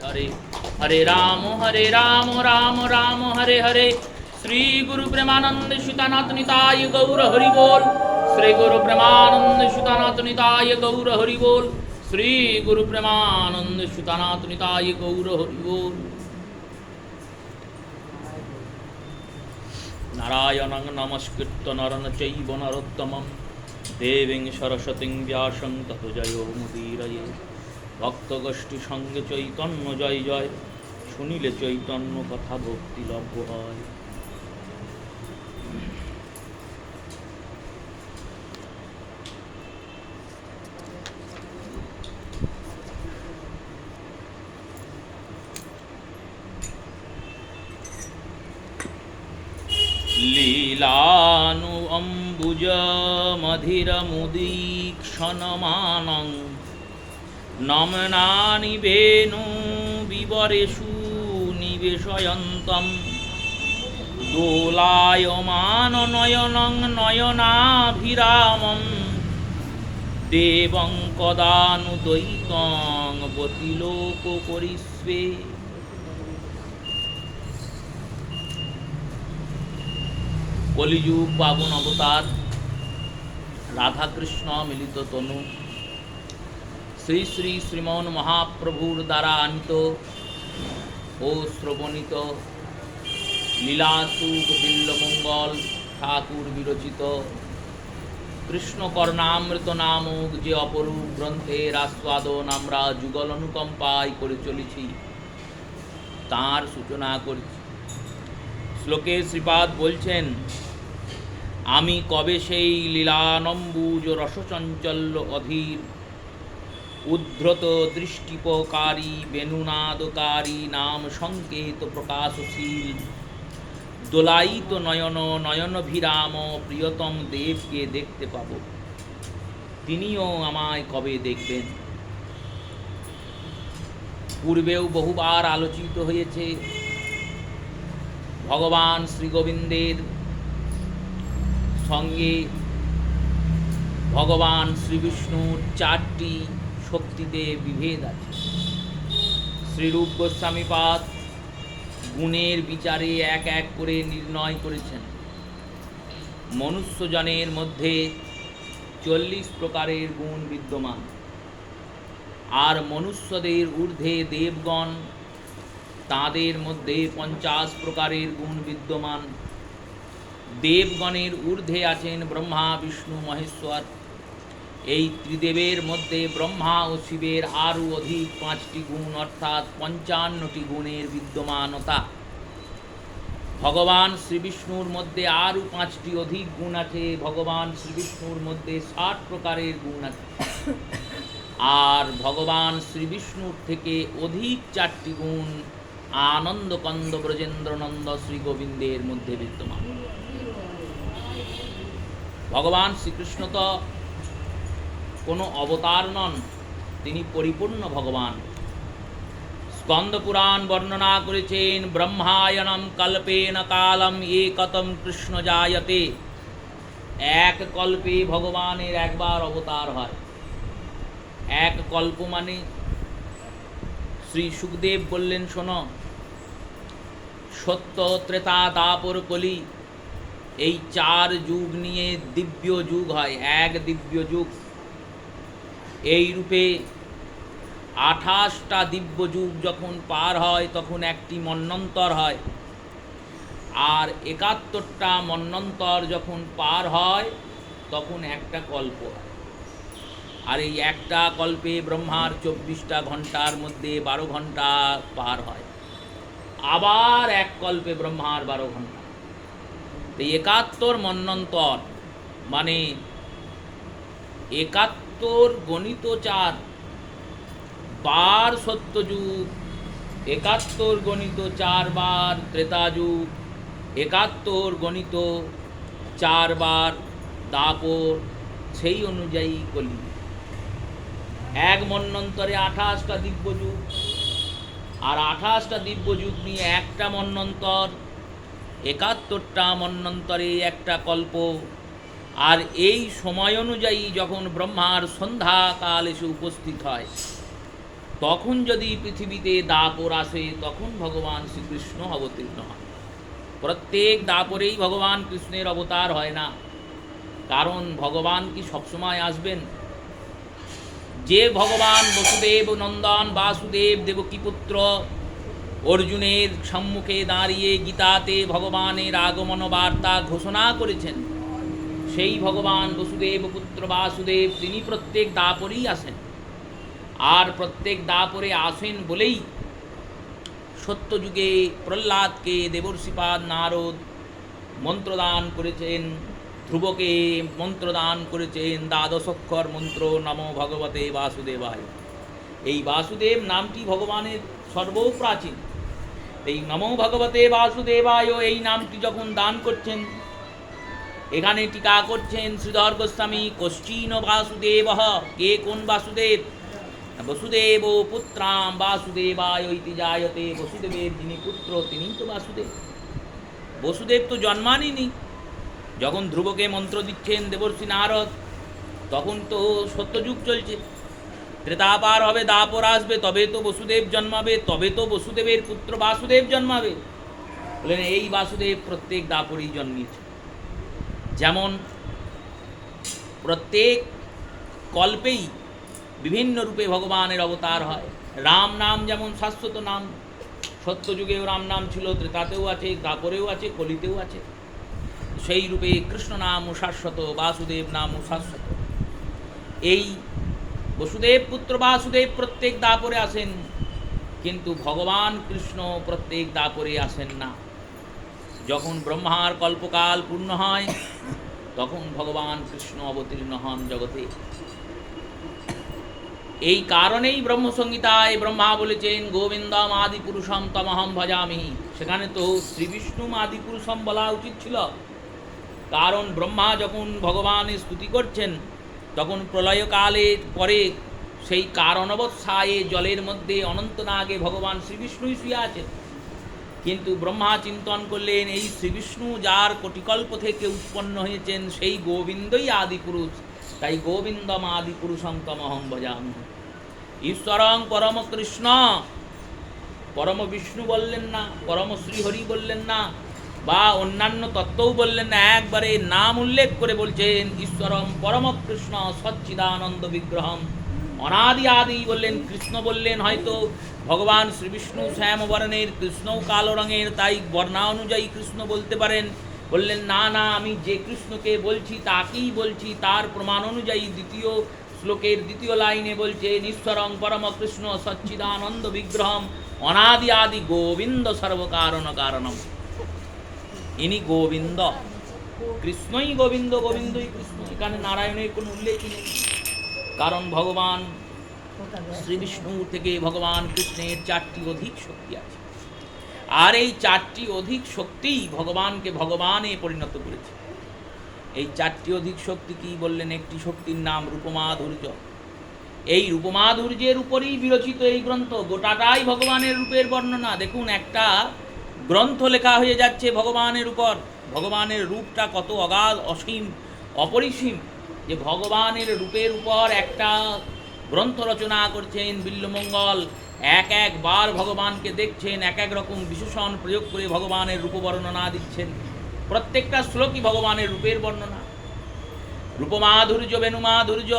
हरे हरे राम राम राम हरे हरे। श्री गुरु प्रेमानंद सुतानाथ निताय गौर हरि बोल। श्री गुरु प्रेमानंद सुतानाथ निताय गौर हरि बोल। श्री गुरु प्रेमानंद सुतानाथ निताय गौर हरि बोल। नारायणं नमस्कृत्य नरं चैव नरोत्तमं देवीं सरस्वतीं व्यासं ततो जयो मुदीरये। भक्तगोष्ठी संगे चैतन्य जय जय, শুনিলে চৈতন্য কথা ভক্তি লভ্য হয়। লীলানু অম্বুজ মধির মুদীক্ষণমানং নমনানি বেণু বিবরেষু নিবেশয়ন্তম দোলায়মান নয়নং নয়নাভিরামম দেবং কদানু দ্বৈতং বতিলোক করিষ্যে। কলিযুগ পাবন অবতার রাধাকৃষ্ণ মিলিত তনু শ্রী শ্রী শ্রীমন মহাপ্রভুর দ্বারা আনিত ও শ্রবণিত লীলাসুখ বিল্লমঙ্গল ঠাকুর বিরচিত কৃষ্ণ কর্ণামৃত নামক যে অপরূপ গ্রন্থের আস্বাদন আমরা যুগল অনুকম্পায় করে চলেছি, তাঁর সূচনা করেছি। শ্লোকে শ্রীপাদ বলছেন, আমি কবে সেই লীলানম্বুজ রসচঞ্চল্য অধীর উদ্ধৃত দৃষ্টিপকারী বেণুনাদকারী নাম সংকেত প্রকাশশীল দোলায়িত নয়ন নয়নভিরাম প্রিয়তম দেবকে দেখতে পাব, তিনিও আমায় কবে দেখবেন। পূর্বেও বহুবার আলোচিত হয়েছে ভগবান শ্রীগোবিন্দের সঙ্গে ভগবান শ্রীবিষ্ণুর চারটি শক্তিতে বিভেদ আছে। শ্রীরূপ গোস্বামীপাদ গুণের বিচারে এক এক করে নির্ণয় করেছেন। মনুষ্যজনের মধ্যে 40 প্রকারের গুণ বিদ্যমান, আর মনুষ্যদের ঊর্ধ্বে দেবগণ, তাঁদের মধ্যে 50 প্রকারের গুণ বিদ্যমান। দেবগণের ঊর্ধ্বে আছেন ব্রহ্মা বিষ্ণু মহেশ্বর। এই ত্রিদেবের মধ্যে ব্রহ্মা ও শিবের আরও অধিক 5টি গুণ অর্থাৎ 55টি গুণের বিদ্যমানতা। ভগবান শ্রীবিষ্ণুর মধ্যে আরও 5টি অধিক গুণ আছে। ভগবান শ্রীবিষ্ণুর মধ্যে 60 প্রকারের গুণ আছে, আর ভগবান শ্রীবিষ্ণুর থেকে অধিক 4টি গুণ আনন্দকন্দ ব্রজেন্দ্রনন্দ শ্রীগোবিন্দের মধ্যে বিদ্যমান। ভগবান শ্রীকৃষ্ণ তো কোনো অবতার নন, তিনি পরিপূর্ণ ভগবান। স্কন্দ পুরাণ বর্ণনা করেছেন, ব্রহ্মায়ণম কল্পেন কালম একতম কৃষ্ণ জায়তে। এক কল্পে ভগবানের একবার অবতার হয়। এক কল্প মানে, শ্রী সুখদেব বললেন, শোনো, সত্য ত্রেতা দাপর কলি, এই 4 যুগ নিয়ে দিব্য যুগ হয়, এক দিব্য যুগ। এই রূপে 28টা দিব্য যুগ যখন পার হয় তখন একটি মন্বন্তর হয়, আর 71টা মন্বন্তর যখন পার হয় তখন একটা কল্প হয়। আর এই একটা কল্পে ব্রহ্মার 24টা ঘন্টার মধ্যে 12 ঘন্টা পার হয়, আবার এক কল্পে ব্রহ্মার 12 ঘন্টা। তো 71 মন্বন্তর মানে 71 গণিত 4 বার সত্যযুগ, 71 গণিত 4 বার ত্রেতা যুগ, 71 গণিত 4 বার দাপর, সেই অনুযায়ী কলি। এক মন্বন্তরে 28টা দিব্য যুগ, আর 28টা দিব্য যুগ নিয়ে একটা মন্বন্তর, 71টা মন্বন্তরে একটা কল্প। আর এই সময় অনুযায়ী যখন ব্রহ্মার সন্ধ্যাকাল এসে উপস্থিত হয়, তখন যদি পৃথিবীতে দাপর আসে তখন ভগবান শ্রীকৃষ্ণ অবতীর্ণ হন। প্রত্যেক দাপরেই ভগবান কৃষ্ণের অবতার হয় না, কারণ ভগবান কি সবসময় আসবেন? যে ভগবান বসুদেব নন্দন বাসুদেব দেবকীপুত্র অর্জুনের সম্মুখে দাঁড়িয়ে গীতাতে ভগবানের আগমন বার্তা ঘোষণা করেছেন, সেই ভগবান বসুদেব পুত্র বাসুদেব তিনি প্রত্যেক দাপরেই আসেন। আর প্রত্যেক দাপরে আসেন বলেই সত্যযুগে প্রহ্লাদকে দেবর্ষিপাদ নারদ মন্ত্রদান করেছেন, ধ্রুবকে মন্ত্রদান করেছেন দ্বাদশক্ষর মন্ত্র নমো ভগবতে বাসুদেবায়। এই বাসুদেব নামটি ভগবানের সর্বপ্রাচীন। এই নমো ভগবতে বাসুদেবায় এই নামটি যখন দান করছেন, এখানে টিকা করছেন শ্রীধর গোস্বামী, কশ্চিন বাসুদেব, কে কোন বাসুদেব? বসুদেব পুত্রাম বাসুদেবায় ইতি জায়তে, বসুদেবের যিনি পুত্র তিনিই তো বাসুদেব। বসুদেব তো জন্মানইনি। যখন ধ্রুবকে মন্ত্র দিচ্ছেন দেবর্ষি নারদ, তখন তো সত্যযুগ চলছে, ত্রেতা পার হবে, দাপর আসবে, তবে তো বসুদেব জন্মাবে, তবে তো বসুদেবের পুত্র বাসুদেব জন্মাবে। বলেন এই বাসুদেব প্রত্যেক দাপরেই জন্মিয়েছে। যেমন প্রত্যেক কল্পেই বিভিন্ন রূপে ভগবানের অবতার হয়। রাম নাম যেমন শাশ্বত নাম, সত্যযুগেও রাম নাম ছিল, ত্রেতাতেও আছে, দাপরেও আছে, কলিতেও আছে। সেই রূপে কৃষ্ণ নামও শাশ্বত, বাসুদেব নামও শাশ্বত। এই বসুদেব পুত্র বাসুদেব প্রত্যেক দাপরে আসেন, কিন্তু ভগবান কৃষ্ণ প্রত্যেক দাপরে আসেন না। যখন ব্রহ্মার কল্পকাল পূর্ণ হয় তখন ভগবান কৃষ্ণ অবতীর্ণ হন জগতে। এই কারণেই ব্রহ্মসংহিতায় ব্রহ্মা বলেছেন গোবিন্দম আদি পুরুষম তমহম ভজামি। সেখানে তো শ্রী বিষ্ণু আদি পুরুষম বলা উচিত ছিল, কারণ ব্রহ্মা যখন ভগবানের স্তুতি করছেন তখন প্রলয়কালে পরে সেই কারণবৎসায়ে জলের মধ্যে অনন্তনাগে ভগবান শ্রীবিষ্ণুই শুয়ে আছেন। কিন্তু ব্রহ্মা চিন্তন করলেন এই শ্রীবিষ্ণু যার কোটিকল্প থেকে উৎপন্ন হয়েছেন সেই গোবিন্দই আদি পুরুষ, তাই গোবিন্দম আদি পুরুষম তমহং ভজামি। ঈশ্বরং পরম কৃষ্ণ, পরম বিষ্ণু বললেন না, পরম শ্রীহরি বললেন না, বা অন্যান্য তত্ত্বও বললেন না, একবারে নাম উল্লেখ করে বলছেন ঈশ্বরম পরম কৃষ্ণ সচ্চিদানন্দ বিগ্রহম। অনাদি আদি বললেন, কৃষ্ণ বললেন হয়তো ভগবান শ্রীবিষ্ণু শ্যামবর্ণের, কৃষ্ণও কালো রঙের, তাই বর্ণানুযায়ী কৃষ্ণ বলতে পারেন। বললেন না না, আমি যে কৃষ্ণকে বলছি তাকেই বলছি। তার প্রমাণ অনুযায়ী দ্বিতীয় শ্লোকের দ্বিতীয় লাইনে বলছেন ঈশ্বরং পরম কৃষ্ণ সচ্চিদানন্দ বিগ্রহম অনাদি আদি গোবিন্দ সর্বকারণ কারণম। ইনি গোবিন্দ, কৃষ্ণই গোবিন্দ, গোবিন্দই কৃষ্ণ। এখানে নারায়ণের কোনো উল্লেখই নেই, কারণ ভগবান শ্রীবিষ্ণু থেকে ভগবান কৃষ্ণের 4টি অধিক শক্তি আছে, আর এই 4টি অধিক শক্তিই ভগবানকে ভগবানে পরিণত করেছে। এই 4টি অধিক শক্তি কি বললেন? একটি শক্তির নাম রূপমাধুর্য। এই রূপমাধুর্যের উপরই বিরচিত এই গ্রন্থ, গোটাটাই ভগবানের রূপের বর্ণনা। দেখুন, একটা গ্রন্থ লেখা হয়ে যাচ্ছে ভগবানের উপর। ভগবানের রূপটা কত অগাধ, অসীম, অপরিসীম, যে ভগবানের রূপের উপর একটা গ্রন্থ রচনা করছেন বিল্বমঙ্গল। একবার ভগবানকে দেখছেন, এক এক রকম বিশেষণ প্রয়োগ করে ভগবানের রূপ বর্ণনা দিচ্ছেন। প্রত্যেকটা শ্লোকই ভগবানের রূপের বর্ণনা। রূপমাধুর্য, বেণুমাধুর্য,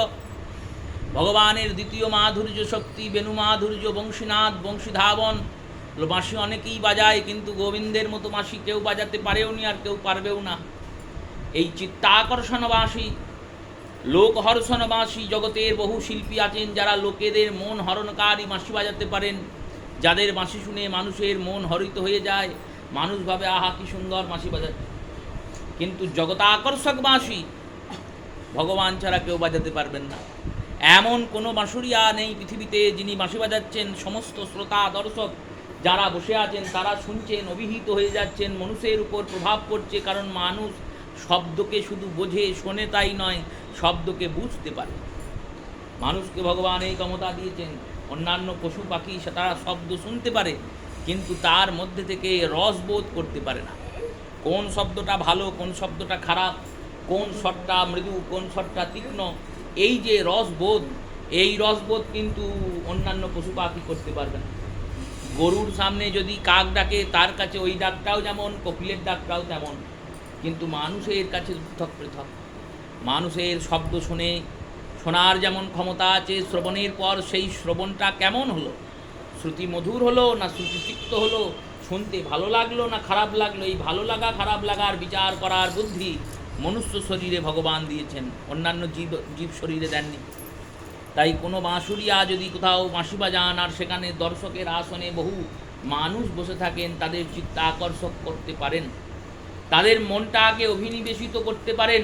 ভগবানের দ্বিতীয় মাধুর্য শক্তি বেণুমাধুর্য। বংশীনাথ, বংশীধাবন, বাঁশি অনেকেই বাজায়, কিন্তু গোবিন্দের মতো বাঁশি কেউ বাজাতে পারেও নি, আর কেউ পারবেও না। এই চিত্তাকর্ষণ বাঁশি, লোকহর্ষণ বাঁশি, জগতের বহু শিল্পী আছেন যারা লোকেদের মন হরণকারী বাঁশি বাজাতে পারেন, যাদের বাঁশি শুনে মানুষের মন হরিত হয়ে যায়। মানুষ ভাবে আহা কি সুন্দর বাঁশি বাজাচ্ছে, কিন্তু জগতাকর্ষক বাঁশি ভগবান ছাড়া কেউ বাজাতে পারবেন না। এমন কোনো বাঁশুড়িয়া নেই পৃথিবীতে যিনি বাঁশি বাজাচ্ছেন সমস্ত শ্রোতা দর্শক যারা বসে আছেন তারা শুনছেন, অভিহিত হয়ে যাচ্ছেন, মানুষের উপর প্রভাব পড়ছে। কারণ মানুষ শব্দকে শুধু বোঝে, শোনে তাই নয়, শব্দকে বুঝতে পারে। মানুষকে ভগবান এই ক্ষমতা দিয়েছেন। অন্যান্য পশু পাখি তারা শব্দ শুনতে পারে, কিন্তু তার মধ্যে থেকে রসবোধ করতে পারে না। কোন শব্দটা ভালো, কোন শব্দটা খারাপ, কোন স্বরটা মৃদু, কোন স্বরটা তীক্ষ্ণ, এই যে রসবোধ, এই রসবোধ কিন্তু অন্যান্য পশু পাখি করতে পারবে না। গরুর সামনে যদি কাক ডাকে, তার কাছে ওই ডাকটাও যেমন, কোকিলের ডাকটাও তেমন। কিন্তু মানুষের কাছে পৃথক পৃথক। মানুষের শব্দ শোনার যেমন ক্ষমতা আছে, শ্রবণের পর সেই শ্রবণটা কেমন হলো, শ্রুতি মধুর হলো না শ্রুতিতিক্ত হলো, শুনতে ভালো লাগলো না খারাপ লাগলো, এই ভালো লাগা খারাপ লাগার বিচার করার বুদ্ধি মনুষ্য শরীরে ভগবান দিয়েছেন, অন্যান্য জীব শরীরে দেননি। তাই কোনো বাঁশুড়িয়া যদি কোথাও বাঁশি বাজান আর সেখানে দর্শকের আসনে বহু মানুষ বসে থাকেন, তাদের চিত্ত আকর্ষক করতে পারেন, তাদের মনটাকে অভিনিবেশিত করতে পারেন,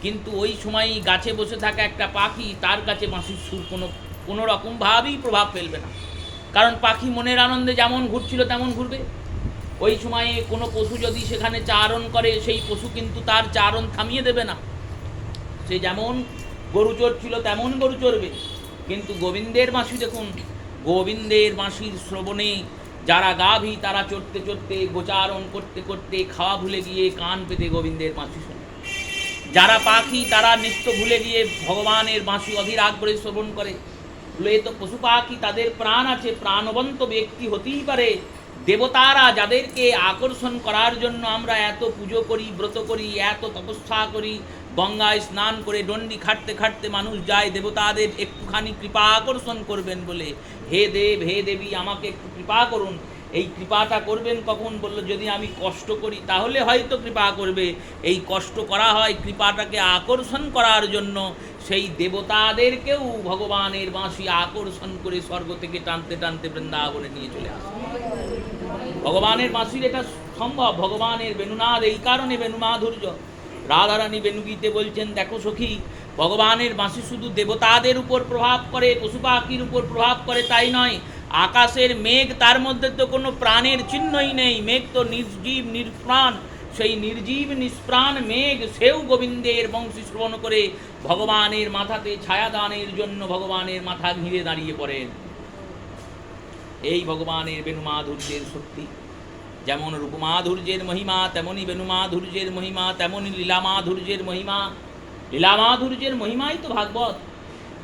কিন্তু ওই সময়ই গাছে বসে থাকা একটা পাখি, তার কাছে বাঁশির সুর কোনো রকমভাবেই প্রভাব ফেলবে না। কারণ পাখি মনের আনন্দে যেমন ঘুরছিল তেমন ঘুরবে। ওই সময়ে কোনো পশু যদি সেখানে চারণ করে, সেই পশু কিন্তু তার চারণ থামিয়ে দেবে না। সে যেমন গরু চড়ছিল তেমন গরু চড়বে। কিন্তু গোবিন্দের বাঁশি দেখুন, গোবিন্দের বাঁশির শ্রবণে যারা গাভী, তারা চড়তে চড়তে গোচারণ করতে করতে খাওয়া ভুলে গিয়ে কান পেতে গোবিন্দের বাঁশি শোনে। যারা পাখি, তারা নিত্য ভুলে গিয়ে ভগবানের বাঁশি অধীর আগ্রহে শ্রবণ করে। এ তো পশু পাখি, তাদের প্রাণ আছে, প্রাণবন্ত ব্যক্তি হতেই পারে। দেবতারা যাদেরকে আকর্ষণ করার জন্য আমরা এত পুজো করি, ব্রত করি, এত তপস্যা করি, গঙ্গায় স্নান করে ডন্ডি খাটতে খাটতে মানুষ যায় দেবতাদের একটুখানি কৃপা আকর্ষণ করবেন বলে। হে দেব, হে দেবী, আমাকে একটু কৃপা করুন। এই কৃপাটা করবেন কখন? বলল, যদি আমি কষ্ট করি তাহলে হয়তো কৃপা করবে। এই কষ্ট করা হয় কৃপাটাকে আকর্ষণ করার জন্য। সেই দেবতাদেরকেও ভগবানের বাঁশি আকর্ষণ করে স্বর্গ থেকে টানতে টানতে বৃন্দাবনে নিয়ে চলে আসে। ভগবানের বাঁশির এটা সম্ভব। ভগবানের বেণুনাদ, এই কারণে বেণুমাধুর্য। রাধারানী বেণুগীতে বলছেন, দেখো সখী, ভগবানের বাঁশি শুধু দেবতাদের উপর প্রভাব করে, পশু পাখির উপর প্রভাব করে তাই নয়। আকাশের মেঘ, তার মধ্যে তো কোনো প্রাণের চিহ্নই নেই। মেঘ তো নির্জীব নিষ্প্রাণ। সেই নির্জীব নিষ্প্রাণ মেঘ, সেও গোবিন্দের বংশী শ্রবণ করে ভগবানের মাথাতে ছায়াদানের জন্য ভগবানের মাথা ঘিরে দাঁড়িয়ে পড়েন। এই ভগবানের বেণুমাধুর্যের শক্তি। যেমন রূপমাধুর্যের মহিমা, তেমনই বেণুমাধুর্যের মহিমা, তেমনই লীলামাধুর্যের মহিমা। লীলামাধুর্যের মহিমাই তো ভাগবত।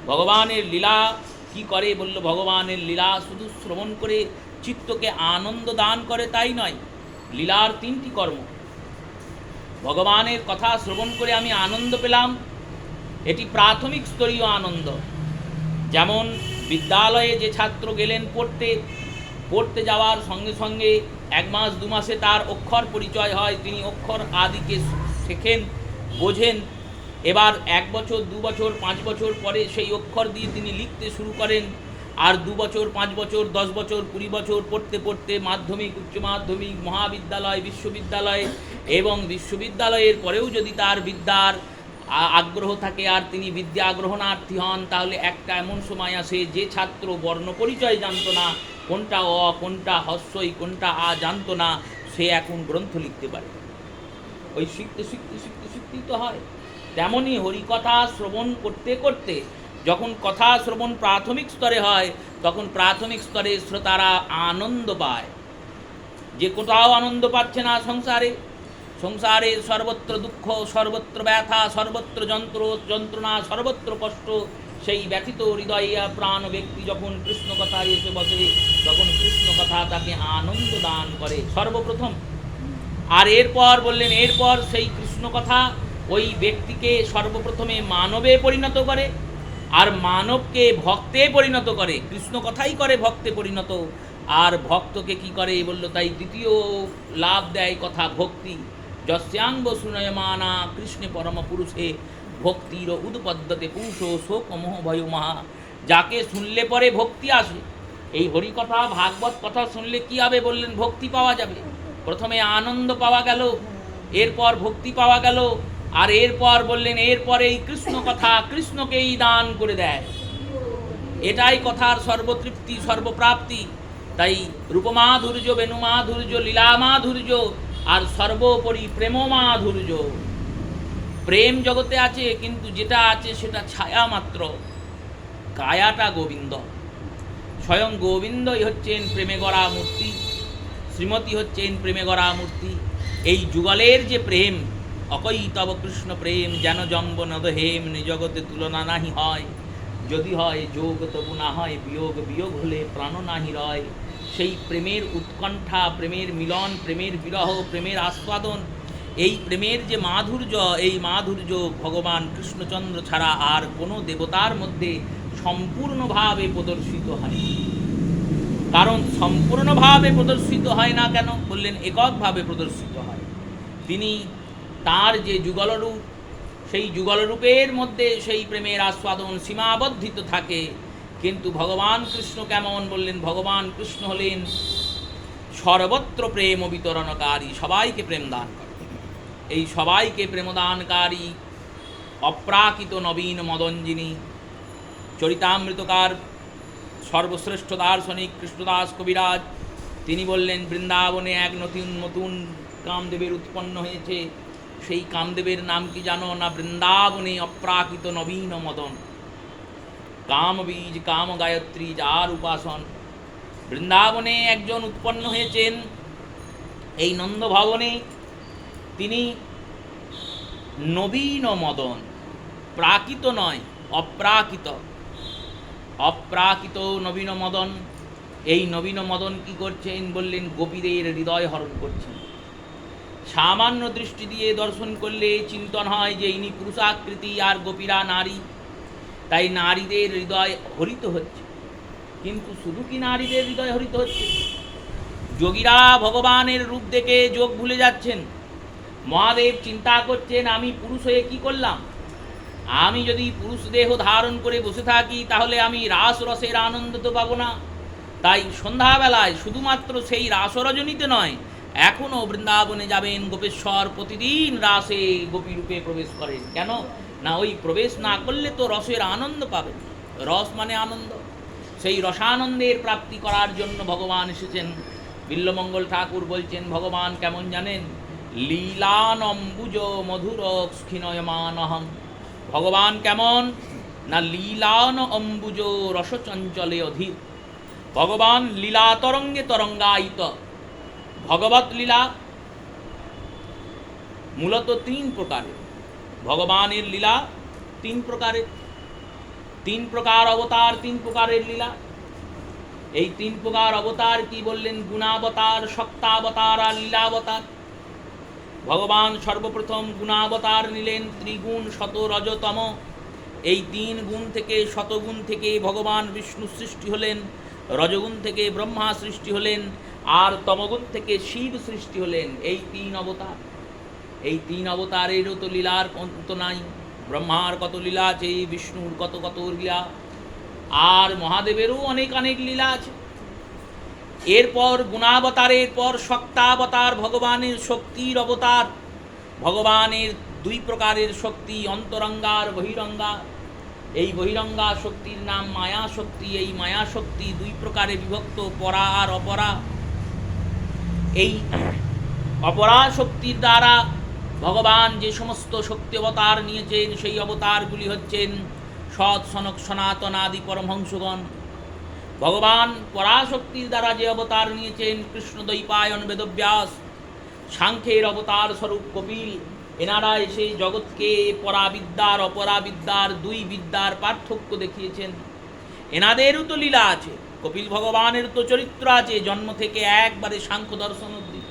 ভগবানের লীলা কি করে বলল, ভগবানের লীলা শুধু শ্রবণ করে চিত্তকে আনন্দ দান করে তাই নয়। লীলার তিনটি কর্ম। ভগবানের কথা শ্রবণ করে আমি আনন্দ পেলাম, এটি প্রাথমিক স্তরীয় আনন্দ। যেমন বিদ্যালয়ে যে ছাত্র গেলেন পড়তে যাওয়ার সঙ্গে সঙ্গে 1 মাস 2 মাসে তার অক্ষর পরিচয় হয়, তিনি অক্ষর আদিকে শেখেন, বোঝেন। এবার 1 বছর 2 বছর 5 বছর পরে সেই অক্ষর দিয়ে তিনি লিখতে শুরু করেন। আর 2 বছর 5 বছর 10 বছর 20 বছর পড়তে পড়তে মাধ্যমিক, উচ্চ মাধ্যমিক, মহাবিদ্যালয়, বিশ্ববিদ্যালয় এবং বিশ্ববিদ্যালয়ের পরেও যদি তার বিদ্যার আগ্রহ থাকে আর তিনি বিদ্যা গ্রহণার্থী হন, তাহলে একটা এমন সময় আসে যে ছাত্র বর্ণ পরিচয় জানত না, কোনটা অ, কোনটা হস্যই, কোনটা আ জানতো না, সে এখন গ্রন্থ লিখতে পারে। ওই শিখতে শিখতে শিখতে শিখতেই তো হয়। তেমনই হরিকথা শ্রবণ করতে করতে যখন কথা শ্রবণ প্রাথমিক স্তরে হয়, তখন প্রাথমিক স্তরে শ্রোতারা আনন্দ পায়। যে কোথাও আনন্দ পাচ্ছে না সংসারে সর্বত্র দুঃখ, সর্বত্র ব্যথা, সর্বত্র যন্ত্রণা, সর্বত্র কষ্ট। সেই ব্যথিত হৃদয়ে প্রাণ ব্যক্তি যখন কৃষ্ণ কথায় এসে বসে, তখন কৃষ্ণ কথা তাকে আনন্দ দান করে সর্বপ্রথম। আর এরপর বললেন, এরপর সেই কৃষ্ণ কথা ওই ব্যক্তিকে সর্বপ্রথমে মানবে পরিণত করে, আর মানবকে ভক্তে পরিণত করে। কৃষ্ণ কথাই করে ভক্তে পরিণত। আর ভক্তকে কি করে বলল, তাই দ্বিতীয় লাভ দেয় কথা ভক্তি। যস্যাঙ্গ শুনয়মানা কৃষ্ণে পরম পুরুষে ভক্তির উৎপদ্যতে পুরুষ শোকমোহ ভয় মহা। যাকে শুনলে পরে ভক্তি আসে। এই হরিকথা ভাগবত কথা শুনলে কি হবে বললেন, ভক্তি পাওয়া যাবে। প্রথমে আনন্দ পাওয়া গেল, এরপর ভক্তি পাওয়া গেল, আর এরপর বললেন এরপরে এই কৃষ্ণ কথা কৃষ্ণকেই দান করে দেয়। এটাই কথার সর্বতৃপ্তি, সর্বপ্রাপ্তি। তাই রূপমাধুর্য, বেণুমাধুর্য, লীলামাধুর্য, আর সর্বোপরি প্রেমমাধুর্য। প্রেম জগতে আছে, কিন্তু যেটা আছে সেটা ছায়া মাত্র। কায়াটা গোবিন্দ, স্বয়ং গোবিন্দই হচ্ছেন প্রেমে গড়া মূর্তি, শ্রীমতী হচ্ছেন প্রেমে গড়া মূর্তি। এই যুগলের যে প্রেম, অকই তব কৃষ্ণ প্রেম যেন জম্ব নদ হেম, জগতে তুলনা নাহি হয়। যদি হয় যোগ তবু না হয় বিয়োগ, বিয়োগ হলে প্রাণ নাহি রয়। সেই প্রেমের উৎকণ্ঠা, প্রেমের মিলন, প্রেমের বিরহ, প্রেমের আস্বাদন, এই প্রেমের যে মাধুর্য, এই মাধুর্য ভগবান কৃষ্ণচন্দ্র ছাড়া আর কোনো দেবতার মধ্যে সম্পূর্ণভাবে প্রদর্শিত হয়। কারণ সম্পূর্ণভাবে প্রদর্শিত হয় না কেন বললেন, এককভাবে প্রদর্শিত হয়। তিনি তার যে যুগলরূপ, সেই যুগলরূপের মধ্যে সেই প্রেমের আস্বাদন সীমাবদ্ধিত থাকে। কিন্তু ভগবান কৃষ্ণ কেমন বললেন, ভগবান কৃষ্ণ হলেন সর্বত্র প্রেম বিতরণকারী, সবাইকে প্রেম দান করে। এই সবাইকে প্রেমদানকারী অপ্রাকৃত নবীন মদন যিনি, চরিতামৃতকার সর্বশ্রেষ্ঠ দার্শনিক কৃষ্ণদাস কবিরাজ, তিনি বললেন বৃন্দাবনে এক নতুন নতুন কামদেবের উৎপন্ন হয়েছে। সেই কামদেবের নাম কি জানো না? বৃন্দাবনে অপ্রাকৃত নবীন মদন, কামবীজ কাম গায়ত্রী যার উপাসন। বৃন্দাবনে একজন উৎপন্ন হয়েছেন এই নন্দ ভবনে, তিনি নবীন মদন, প্রাকৃত নয় অপ্রাকৃত, অপ্রাকৃত নবীন মদন। এই নবীন মদন কি করছেন বললেন, গোপীদের হৃদয় হরণ করছেন। সামান্য দৃষ্টি দিয়ে দর্শন করলে চিন্তন হয় যে ইনি পুরুষাকৃতি আর গোপীরা নারী, তাই নারীদের হৃদয় হরিত হচ্ছে। কিন্তু শুধু কি নারীদের হৃদয় হরিত হচ্ছে? যোগীরা ভগবানের রূপ দেখে যোগ ভুলে যাচ্ছেন। মহাদেব চিন্তা করছেন আমি পুরুষ হয়ে কি করলাম, আমি যদি পুরুষ দেহ ধারণ করে বসে থাকি তাহলে আমি রাস রসের আনন্দ তো পাবো না। তাই সন্ধ্যাবেলায় শুধুমাত্র সেই রাসরজনীতে নয়, এখনও বৃন্দাবনে যাবেন গোপেশ্বর, প্রতিদিন রাসে গোপী রূপে প্রবেশ করেন। কেন না, ওই প্রবেশ না করলে তো রসের আনন্দ পাবেন। রস মানে আনন্দ, সেই রসানন্দের প্রাপ্তি করার জন্য ভগবান এসেছেন। বিল্লমঙ্গল ঠাকুর বলছেন ভগবান কেমন জানেন, লীলানম্বুজ মধুর ক্ষীণয়মানহং। ভগবান কেমন না, লীলান অম্বুজ রসচঞ্চলে অধীর। ভগবান লীলা তরঙ্গে তরঙ্গায়িত। ভগবত লীলা মূলত তিন প্রকারের। ভগবানের লীলা তিন প্রকারের, তিন প্রকার অবতার, তিন প্রকারের লীলা। এই তিন প্রকার অবতার কি বললেন, গুণাবতার, সত্তাবতার আর লীলাবতার। ভগবান সর্বপ্রথম গুণাবতার নিলেন, ত্রিগুণ শত রজতম। এই তিন গুণ থেকে, শতগুণ থেকে ভগবান বিষ্ণু সৃষ্টি হলেন, রজগুণ থেকে ব্রহ্মা সৃষ্টি হলেন, আর তমগুণ থেকে শিব সৃষ্টি হলেন। এই তিন অবতার, এই তিন অবতারেরও তো লীলার অন্ত নাই। ব্রহ্মার কত লীলা আছে, বিষ্ণুর কত কত লীলা, আর মহাদেবেরও অনেক অনেক লীলা আছে। এরপর গুণাবতারের পর শক্তাবতার, ভগবানের শক্তির অবতার। ভগবানের দুই প্রকারের শক্তি, অন্তরঙ্গা আর বহিরঙ্গা। এই বহিরঙ্গা শক্তির নাম মায়া শক্তি। এই মায়া শক্তি দুই প্রকারে বিভক্ত, পরা আর অপরা। এই অপরা শক্তির দ্বারা ভগবান যে সমস্ত শক্তি অবতার নিয়েছেন, সেই অবতারগুলি হচ্ছেন সৎ, সনক, সনাতন আদি পরমহংসগণ। ভগবান পরাশক্তির দ্বারা যে অবতার নিয়েছেন, কৃষ্ণদ্বৈপায়ন বেদব্যাস, সাংখ্যের অবতার স্বরূপ কপিল, এনারা এসে জগৎকে পরাবিদ্যার অপরাবিদ্যার দুই বিদ্যার পার্থক্য দেখিয়েছেন। এনাদেরও তো লীলা আছে। কপিল ভগবানের তো চরিত্র আছে, জন্ম থেকে একবারে সাংখ্য দর্শন অবধি।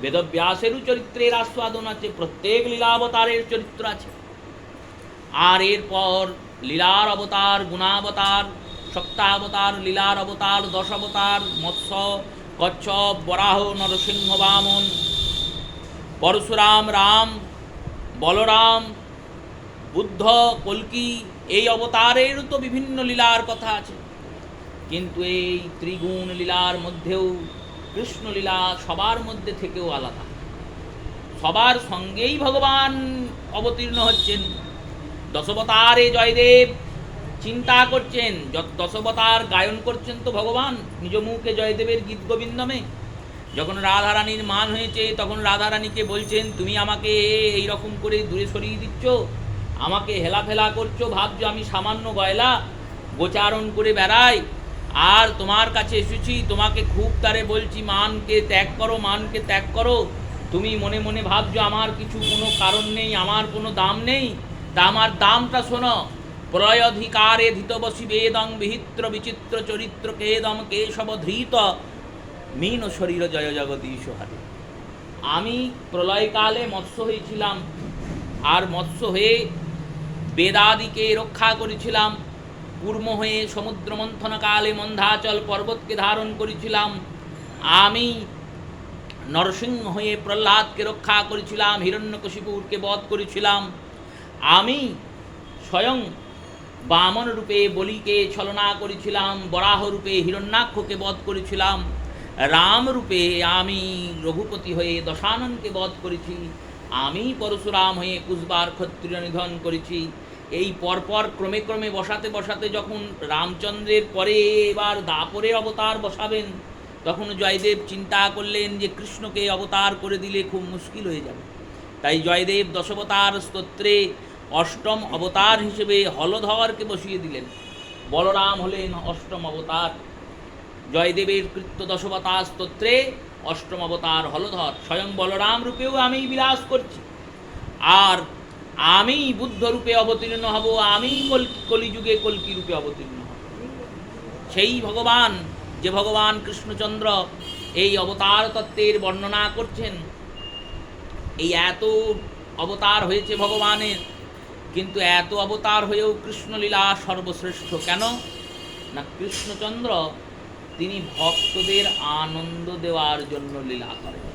বেদব্যাসেরও চরিত্রের আস্বাদন আছে, প্রত্যেক লীলাবতারের চরিত্র আছে। আর এরপর লীলার অবতার, গুণাবতার, সত্তাবতার, লীলার অবতার, দশাবতার, মৎস্য, কচ্ছপ, বরাহ, নরসিংহ, বামন, পরশুরাম, রাম, বলরাম, বুদ্ধ, কল্কি, এই অবতারেরও তো বিভিন্ন লীলার কথা আছে। কিন্তু এই ত্রিগুণ লীলার মধ্যেও কৃষ্ণলীলা সবার মধ্যে থেকেও আলাদা। সবার সঙ্গেই ভগবান অবতীর্ণ হচ্ছেন। দশবতারে জয়দেব চিন্তা করছেন, দশবতার গায়ন করছেন তো ভগবান নিজ মুখে জয়দেবের গীত গোবিন্দমে। যখন রাধারানীর মান হয়েছে তখন রাধারানীকে বলছেন, তুমি আমাকে এই রকম করে দূরে সরিয়ে দিচ্ছ, আমাকে হেলাফেলা করছো, ভাবছো আমি সামান্য গয়লা গোচারণ করে বেড়াই, আর তোমার কাছে এসেছি, তোমাকে খুব তারে বলছি মানকে ত্যাগ করো, মানকে ত্যাগ করো। তুমি মনে মনে ভাবছো আমার কিছু কোনো কারণ নেই, আমার কোনো দাম নেই। তা আমার দামটা শোনো। প্রলয়ধিকারে ধৃতবশী বেদং বিহিত্র বিচিত্র চরিত্র কেদম কেশব ধৃত মীন শরীর জয় জগদীশ হরে। আমি প্রলয়কালে মৎস্য হয়েছিলাম, আর মৎস্য হয়ে বেদাদিকে রক্ষা করেছিলাম। কূর্ম হয়ে সমুদ্র মন্থনকালে মন্ধাচল পর্বতকে ধারণ করেছিলাম। আমি নরসিংহ হয়ে প্রহ্লাদকে রক্ষা করেছিলাম, হিরণ্যকশিপুরকে বধ করেছিলাম। আমি স্বয়ং বামন রূপে বলিকে ছলনা করেছিলাম, বরাহ রূপে হিরণ্যাক্ষকে বধ করেছিলাম, রাম রূপে আমি রঘুপতি হয়ে দশাননকে বধ করেছি, আমি পরশুরাম হয়ে কুশবার ক্ষত্রিয় নিধন করেছি। এই পরপর ক্রমে ক্রমে বসাতে বসাতে যখন রামচন্দ্রের পরে এবার দাপরে অবতার বসাবেন, তখন জয়দেব চিন্তা করলেন যে কৃষ্ণকে অবতার করে দিলে খুব মুশকিল হয়ে যাবে। তাই জয়দেব দশাবতার স্তোত্রে অষ্টম অবতার হিসেবে হলধরকে বসিয়ে দিলেন। বলরাম হলেন অষ্টম অবতার। জয়দেবের কৃত্য দশাবতার স্তোত্রে অষ্টম অবতার হলধর। স্বয়ং বলরাম রূপেও আমি বিরাজ করছি, আর আমি বুদ্ধ রূপে অবতীর্ণ হব, আমি কলিযুগে কল্কি রূপে অবতীর্ণ হব। সেই ভগবান, যে ভগবান কৃষ্ণচন্দ্র এই অবতার তত্ত্বের বর্ণনা করছেন। এই এত অবতার হয়েছে ভগবানের, কিন্তু এত অবতার হয়েও কৃষ্ণলীলা সর্বশ্রেষ্ঠ। কেন না, কৃষ্ণচন্দ্র তিনি ভক্তদের আনন্দ দেওয়ার জন্য লীলা করেন।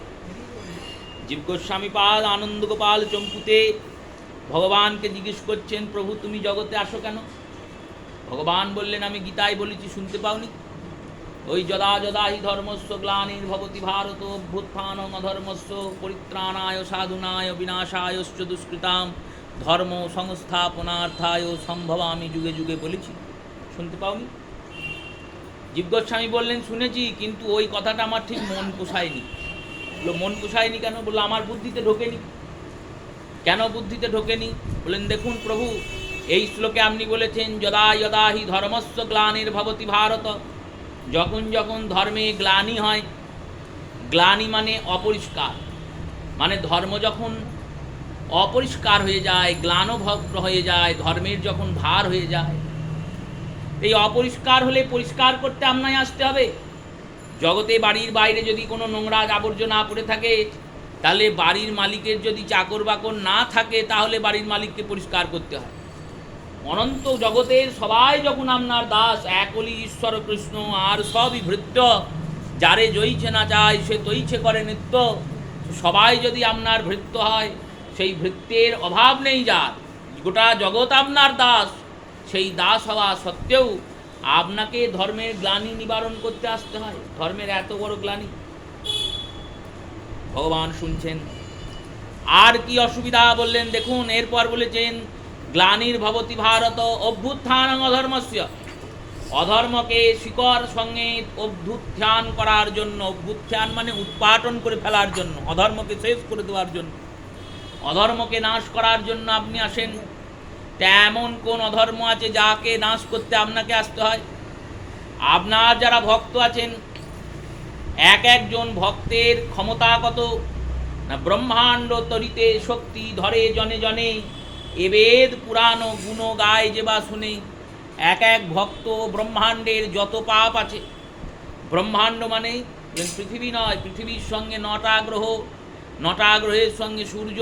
জীব গোস্বামী পাল আনন্দ গোপাল চম্পুতে ভগবানকে জিজ্ঞেস করছেন, প্রভু তুমি জগতে আসো কেন? ভগবান বললেন, আমি গীতায় বলেছি, শুনতে পাওনি? ওই যদা যদা হি ধর্মস্য গ্লানির্ভবতি ভারত অভ্যুত্থানং অধর্মস্য পরিত্রাণায় সাধুনায় বিনাশায়শ্চ দুষ্কৃতাম ধর্ম সংস্থাপনার্থায় সম্ভবামি যুগে যুগে বলেছি, শুনতে পাওনি? জীব গোস্বামী বললেন, শুনেছি, কিন্তু ওই কথাটা আমার ঠিক মন পোষায়নি। বললো, মন পোষায়নি কেন? বললো, আমার বুদ্ধিতে ঢোকেনি। কেন বুদ্ধিতে ঢোকেনি? বললেন, দেখুন প্রভু, এই শ্লোকে আপনি বলেছেন যদা যদা হি ধর্মস্য গ্লানির্ভবতি ভারত, যখন যখন ধর্মে গ্লানি হয়, গ্লানি মানে অপরিষ্কার, মানে ধর্ম যখন অপরিষ্কার হয়ে যায়, গ্লানভগ্ন হয়ে যায়, ধর্মের যখন ভার হয়ে যায়, এই অপরিষ্কার হলে পরিষ্কার করতে আপনায় আসতে হবে। জগতে বাড়ির বাইরে যদি কোনো নোংরা আবর্জনা পড়ে থাকে, তাহলে বাড়ির মালিকের যদি চাকর বাকর না থাকে, তাহলে বাড়ির মালিককে পরিষ্কার করতে হয়। অনন্ত জগতের সবাই যখন আপনার দাস, একলি ঈশ্বর কৃষ্ণ, আর সবই ভৃত্য, যারে জইছে না চায় সে তৈছে করে নিত্য, সবাই যদি আপনার ভৃত্য হয়, সেই ভৃত্যের অভাব নেই যার, গোটা জগৎ আপনার দাস, সেই দাস হওয়া সত্ত্বেও আপনাকে ধর্মের গ্লানি নিবারণ করতে আসতে হয়। ধর্মের এত বড় গ্লানি ভগবান শুনছেন। আর কি অসুবিধা বললেন দেখুন, এরপর বলেছেন গ্লানির্ভবতি ভারত অভ্যুত্থানং অধর্মস্য, অধর্মকে শিকড় সঙ্গে অভ্যুত্থান করার জন্য, অভ্যুত্থান মানে উৎপাটন করে ফেলার জন্য, অধর্মকে শেষ করে দেওয়ার জন্য, অধর্মকে নাশ করার জন্য আপনি আসেন। তেমন কোন অধর্ম আছে যাকে নাশ করতে আপনাকে আসতে হয়? আপনার যারা ভক্ত আছেন, এক একজন ভক্তের ক্ষমতা কত না, ব্রহ্মাণ্ড তরিতে শক্তি ধরে জনে জনে, এ বেদ পুরাণ গুণ গায় যে বা শুনে। এক এক ভক্ত ব্রহ্মাণ্ডের যত পাপ আছে, ব্রহ্মাণ্ড মানে পৃথিবী নয়, পৃথিবীর সঙ্গে 9টা গ্রহ, 9টা গ্রহের সঙ্গে সূর্য,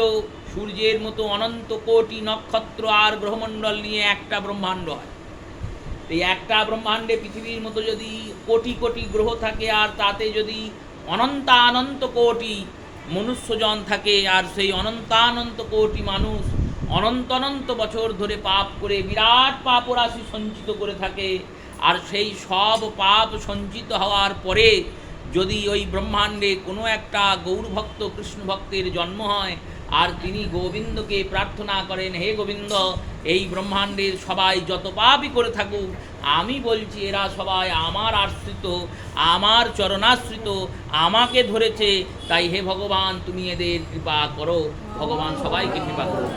সূর্যের মতো অনন্ত কোটি নক্ষত্র আর গ্রহমণ্ডল নিয়ে একটা ব্রহ্মাণ্ড হয়। এই একটা ব্রহ্মাণ্ডে পৃথিবীর মতো যদি কোটি কোটি গ্রহ থাকে, আর তাতে যদি অনন্তানন্ত কোটি মনুষ্যজন থাকে, আর সেই অনন্তানন্ত কোটি মানুষ অনন্ত অনন্ত বছর ধরে পাপ করে বিরাট পাপ রাশি সঞ্চিত করে থাকে, আর সেই সব পাপ সঞ্চিত হওয়ার পরে যদি ওই ব্রহ্মাণ্ডে কোনো একটা গৌরভক্ত কৃষ্ণ ভক্তের জন্ম হয়, আর তিনি গোবিন্দকে প্রার্থনা করেন, হে গোবিন্দ, এই ব্রহ্মাণ্ডের সবাই যত পাপই করে থাকুক, আমি বলছি এরা সবাই আমার আশ্রিত, আমার চরণাশ্রিত, আমাকে ধরেছে, তাই হে ভগবান তুমি এদের কৃপা করো। ভগবান সবাইকে কৃপা করো,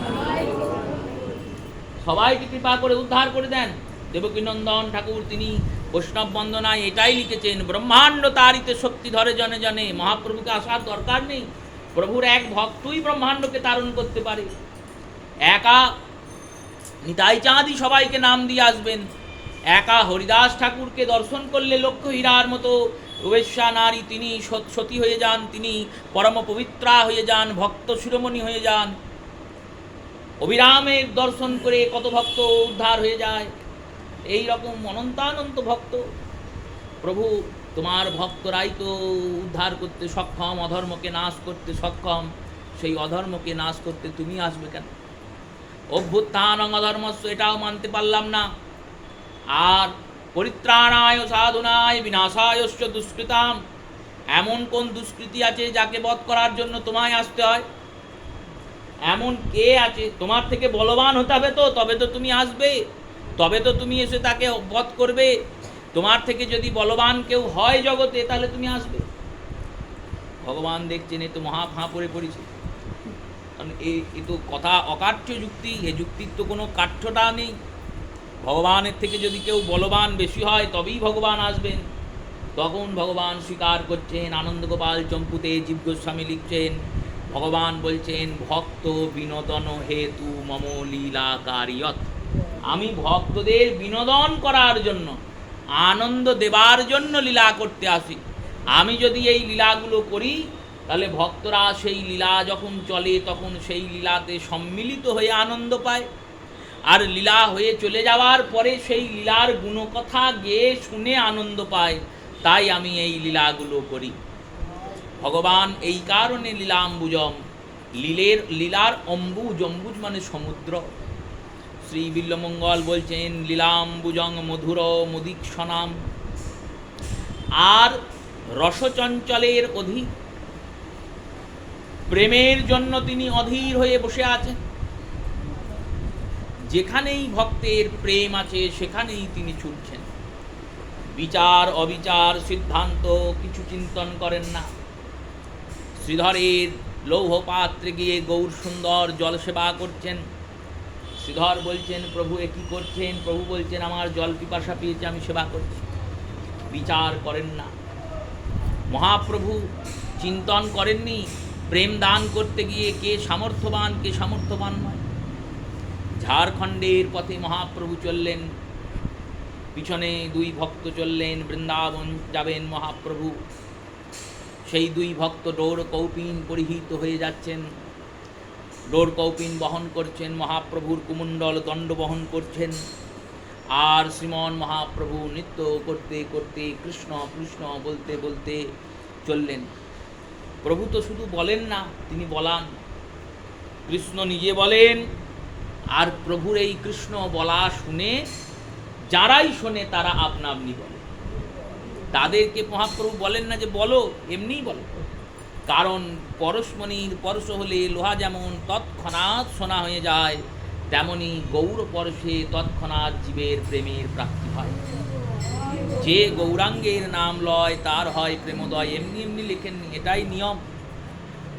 সবাইকে কৃপা করে উদ্ধার করে দেন। দেবকীনন্দন ঠাকুর তিনি বৈষ্ণব বন্দনায় এটাই লিখেছেন, ব্রহ্মাণ্ড তারিতে শক্তি ধরে জনে জনে। মহাপ্রভুকে আসার দরকার নেই, প্রভুর এক ভক্তই ব্রহ্মাণ্ডকে তারণ করতে পারে। একা নিতাই চাঁদই সবাইকে নাম দিয়ে আসবেন। একা হরিদাস ঠাকুরকে দর্শন করলে লক্ষ্য হীরার মতো রূপেশ্বা নারী তিনি সতী হয়ে যান, তিনি পরম পবিত্রা হয়ে যান, ভক্ত শিরোমণি হয়ে যান। অবিরামের দর্শন করে কত ভক্ত উদ্ধার হয়ে যায়। এই রকম অনন্তানন্ত ভক্ত। প্রভু তোমার ভক্তরাই তো উদ্ধার করতে সক্ষম, অধর্মকে নাশ করতে সক্ষম। সেই অধর্মকে নাশ করতে তুমি আসবে কেন? অভ্যুত্থান অধর্মস্য, এটাও মানতে পারলাম না। আর পরিত্রাণায় সাধুনায় বিনাশায়শ্চ দুষ্কৃতাম, এমন কোন দুষ্কৃতি আছে যাকে বধ করার জন্য তোমায় আসতে হয়? এমন কে আছে? তোমার থেকে বলবান হতে হবে তো, তবে তো তুমি আসবে, তবে তো তুমি এসে তাকে বধ করবে। তোমার থেকে যদি বলবান কেউ হয় জগতে, তাহলে তুমি আসবে। ভগবান দেখছেন এ তো মহা ফাঁ পড়ে পড়েছে। কারণ এ তো কথা অকাঠ্য যুক্তি, এ যুক্তির তো কোনো কাঠ্যতা নেই। ভগবানের থেকে যদি কেউ বলবান বেশি হয় তবেই ভগবান আসবেন। তখন ভগবান স্বীকার করছেন। আনন্দগোপাল চম্পুতে জীব গোস্বামী লিখছেন, ভগবান বলছেন ভক্ত বিনোদন হেতু মম লীলা কারিয়ত, আমি ভক্তদের বিনোদন করার জন্য, আনন্দ দেবার জন্য লীলা করতে আসি। আমি যদি এই লীলাগুলো করি তাহলে ভক্তরা সেই লীলা যখন চলে তখন সেই লীলাতে সম্মিলিত হয়ে আনন্দ পায়। আর লীলা হয়ে চলে যাওয়ার পরে সেই লীলার গুণকথা গেয়ে শুনে আনন্দ পায়। তাই আমি এই লীলাগুলো করি। ভগবান এই কারণে লীলাম্বুজম, লীলার অম্বুজ, অম্বুজ মানে সমুদ্র। শ্রী বিল্লমঙ্গল বলছেন লীলাম্বুজং মধুর মুদীক্ষণাম, আর রসচঞ্চলের অধীর, প্রেমের জন্য তিনি অধীর হয়ে বসে আছেন। যেখানেই ভক্তের প্রেম আছে সেখানেই তিনি ছুটছেন। বিচার অবিচার সিদ্ধান্ত কিছু চিন্তন করেন না। শ্রীধরের লৌহ পাত্রে গিয়ে গৌর সুন্দর জল সেবা করছেন। শ্রীধর বলছেন প্রভু এ কী করছেন? প্রভু বলছেন আমার জল পিপাসা পেয়েছে, আমি সেবা করছি। বিচার করেন না। মহাপ্রভু চিন্তন করেননি প্রেম দান করতে গিয়ে কে সামর্থ্যবান কে সামর্থ্যবান নয়। ঝাড়খণ্ডের পথে মহাপ্রভু চললেন, পিছনে দুই ভক্ত চললেন। বৃন্দাবন যাবেন মহাপ্রভু, সেই দুই ভক্ত ডোর কৌপিন পরিহিত হয়ে যাচ্ছেন, ডোর কৌপিন বহন করছেন, মহাপ্রভুর কুমণ্ডল দণ্ড বহন করছেন। আর শ্রীমন মহাপ্রভু নৃত্য করতে করতে কৃষ্ণ কৃষ্ণ বলতে বলতে চললেন। প্রভু তো শুধু বলেন না, তিনি বলান। কৃষ্ণ নিজে বলেন, আর প্রভুর এই কৃষ্ণ বলা শুনে যারাই শোনে তারা আপনা আপনি বলে। তাদেরকে মহাপ্রভু বলেন না যে বলো, এমনিই বলে। কারণ পরশমণির পরশ হলে লোহা যেমন তৎক্ষণাৎ শোনা হয়ে যায়, তেমনি গৌর পরশে তৎক্ষণাৎ জীবের প্রেমের প্রাপ্তি হয়। যে গৌরাঙ্গের নাম লয় তার হয় প্রেমোদয়, এমনি এমনি লেখেননি, এটাই নিয়ম।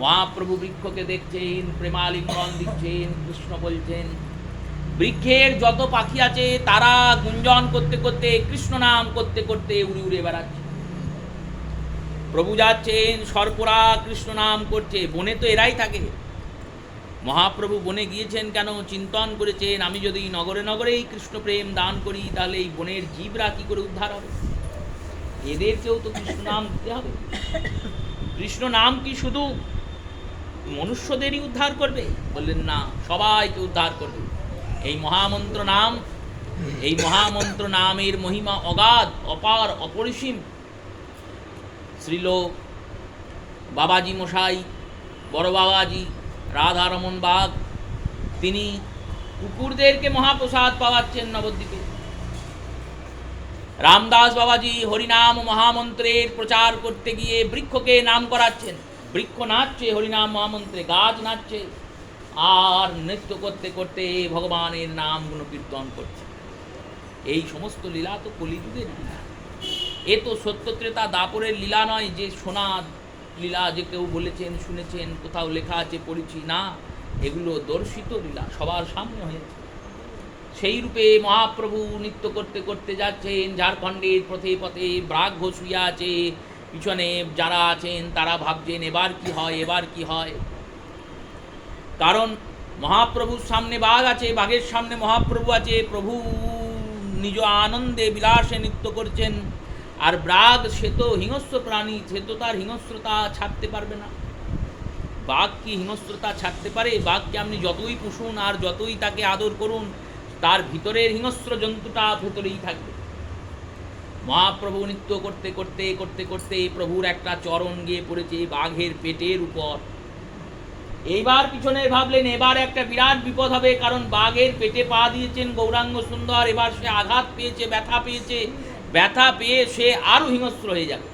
মহাপ্রভু বৃক্ষকে দেখছেন, প্রেমালিঙ্গন দিচ্ছেন। কৃষ্ণ বলছেন বৃক্ষের যত পাখি আছে তারা গুঞ্জন করতে করতে কৃষ্ণ নাম করতে করতে উড়ে উড়ে বেড়াচ্ছে। প্রভু যাচ্ছেন, সর্পরা কৃষ্ণ নাম করছে। বনে তো এরাই থাকে। মহাপ্রভু বনে গিয়েছেন কেন? চিন্তন করেছেন আমি যদি নগরে নগরেই কৃষ্ণ প্রেম দান করি তাহলে এই বনের জীবরা কী করে উদ্ধার হবে? এদেরকেও তো কৃষ্ণ নাম দিতে হবে। কৃষ্ণ নাম কি শুধু মনুষ্যদেরই উদ্ধার করবে? বললেন না, সবাইকে উদ্ধার করবে। এই মহামন্ত্র নাম, এই মহামন্ত্র নামের মহিমা অগাধ, অপার, অপরিসীম। শ্রীল বাবাজি মশাই, বড় বাবাজি রাধারমন বাগ, তিনি কুকুরদেরকে মহাপ্রসাদ পাওয়াচ্ছেন নবদ্বীপে। রামদাস বাবাজি হরিনাম মহামন্ত্রের প্রচার করতে গিয়ে বৃক্ষকে নাম করাচ্ছেন। বৃক্ষ নাচছে হরিনাম মহামন্ত্রে, গাছ নাচছে, আর নৃত্য করতে করতে ভগবানের নাম গুণকীর্তন করছে। এই সমস্ত লীলা তো কলিযুগের লীলা। এ তো সত্যত্রেতা দাপরের লীলা নয় যে শোনা লীলা, যে কেউ বলেছেন শুনেছেন কোথাও লেখা আছে পড়েছি, না, এগুলো দর্শিত লীলা, সবার সামনে হয়েছে। সেই রূপে মহাপ্রভু নৃত্য করতে করতে যাচ্ছেন। ঝাড়খণ্ডের পথে পথে ব্রাগ ঘোষিয়া আছে, পিছনে যারা আছেন তারা ভাবছেন এবার কি হয়, এবার কি হয়। কারণ মহাপ্রভুর সামনে বাঘ আছে, বাঘের সামনে মহাপ্রভু আছে, প্রভু নিজ আনন্দে বিলাসে নৃত্য করছেন। আর বাঘ সে তো হিংস্র প্রাণী, সে তো তার হিংস্রতা ছাড়তে পারবে না। বাঘ কি হিংস্রতা ছাড়তে পারে? বাঘকে আপনি যতই পুষুন আর যতই তাকে আদর করুন, তার ভিতরের হিংস্র জন্তুটা ভেতরেই থাকবে। মহাপ্রভু নৃত্য করতে করতে করতে করতে প্রভুর একটা চরণ গিয়ে পড়েছে বাঘের পেটের উপর। এইবার পিছনে ভাবলেন এবার একটা বিরাট বিপদ হবে, কারণ বাঘের পেটে পা দিয়েছেন গৌরাঙ্গ সুন্দর। এবার সে আঘাত পেয়েছে, ব্যথা পেয়েছে, ব্যথা পেয়ে সে আরও হিংস্র হয়ে যাবে।